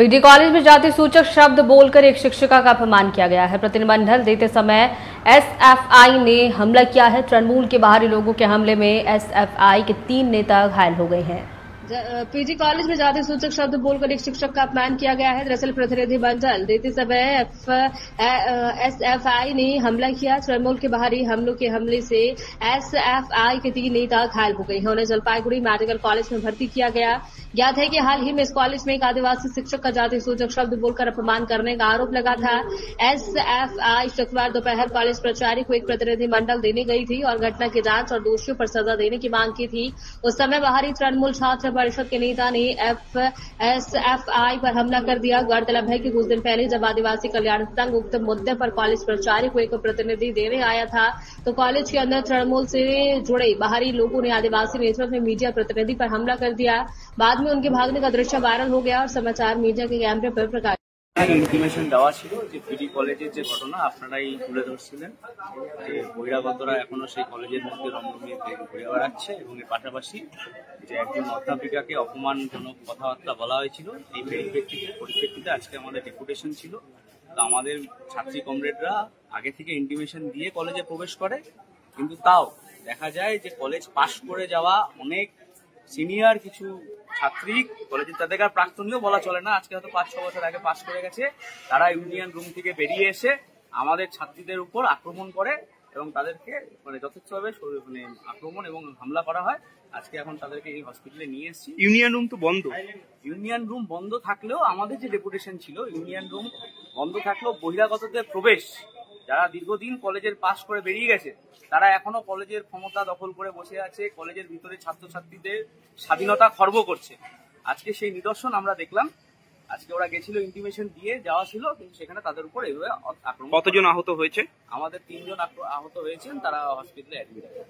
PD college में जाति सूचक शब्द बोलकर एक शिक्षिका का अपमान किया गया है। प्रतिनिधिमंडल देते समय एसएफआई ने हमला किया है। तृणमूल के बाहरी लोगों के हमले में एसएफआई के 3 नेता घायल हो गए हैं। पीजी कॉलेज में जाति सूचक शब्द बोलकर एक शिक्षक का अपमान किया गया है। दरअसल प्रतिनिधिमंडल देते समय एसएफआई ने हमला किया। तृणमूल के बाहरी हमलों के हमले से एसएफआई के 3 नेता घायल हो गए हैं। उन्हें जलपाईगुड़ी मेडिकल कॉलेज में भर्ती किया गया। ज्ञात है कि हाल ही में इस कॉलेज में एक आदिवासी शिक्षक का जाति सूचक शब्द बोलकर अपमान करने का आरोप लगा था। एसएफआई शुक्रवार दोपहर कॉलेज प्राचार्य को एक प्रतिनिधिमंडल देने गई थी और घटना की जांच और दोषियों पर सजा देने की मांग की थी। उस समय बाहरी तृणमूल छात्र परिषद के नेता ने एसएफआई पर हमला कर दिया। गौरतलब है कि कुछ दिन पहले जब आदिवासी कल्याण संघ उक्त मुद्दे पर कॉलेज प्राचार्य को एक प्रतिनिधि देने आया था तो कॉलेज के अंदर तृणमूल से जुड़े बाहरी लोगों ने आदिवासी नेतृत्व में मीडिया प्रतिनिधि पर हमला कर दिया। बाद में उनके भागने का दृश्य वायरल हो गया और समाचार मीडिया के कैमरे पर प्रकाश ইনফরমেশন দেওয়া ছিল যে পিডি কলেজের যে ঘটনা আপনারাই তুলে ধরছিলেন যে বহিরাগতরা এখনো সেই কলেজের মধ্যে রমরমিয়ে ঘুরে বেড়াচ্ছে এবং এর পাশাপাশি যে একজন অধ্যাপিকাকে অপমানজনক কথাবার্তা বলা হয়েছিল এই পরিপ্রেক্ষিতে আজকে আমাদের ডেপুটেশন ছিল। তো আমাদের ছাত্রী কমরেডরা আগে থেকে ইন্টিমেশন দিয়ে কলেজে প্রবেশ করে, কিন্তু তাও দেখা যায় যে কলেজ পাশ করে যাওয়া অনেক সিনিয়র কিছু ছাত্রী কলেজের তাদের আর প্রাক্তনীয় বলা চলে না, আজকে হয়তো 5-6 বছর আগে পাশ করে গেছে, তারা ইউনিয়ন রুম থেকে বেরিয়ে এসে আমাদের ছাত্রীদের উপর আক্রমণ করে এবং তাদেরকে যথেষ্টভাবে আক্রমণ এবং হামলা করা হয়। আজকে এখন তাদেরকে এই হসপিটালে নিয়ে এসেছি। ইউনিয়ন রুম তো বন্ধ, ইউনিয়ন রুম বন্ধ থাকলেও আমাদের যে ডেপুটেশন ছিল ইউনিয়ন রুম বন্ধ থাকলেও বহিরাগতদের প্রবেশ, যারা দীর্ঘদিন কলেজের পাশ করে বেরিয়ে গেছে তারা এখনো কলেজের ক্ষমতা দখল করে বসে আছে, কলেজের ভিতরে ছাত্রছাত্রীদের স্বাধীনতা খর্ব করছে। আজকে সেই নিদর্শন আমরা দেখলাম। আজকে ওরা গেছিল, ইন্টিমেশন দিয়ে যাওয়া ছিল, কিন্তু সেখানে তাদের উপর এইভাবে আক্রমণ। কতজন আহত হয়েছে? আমাদের 3 জন আহত হয়েছেন, তারা হসপিটালে অ্যাডমিট আছে।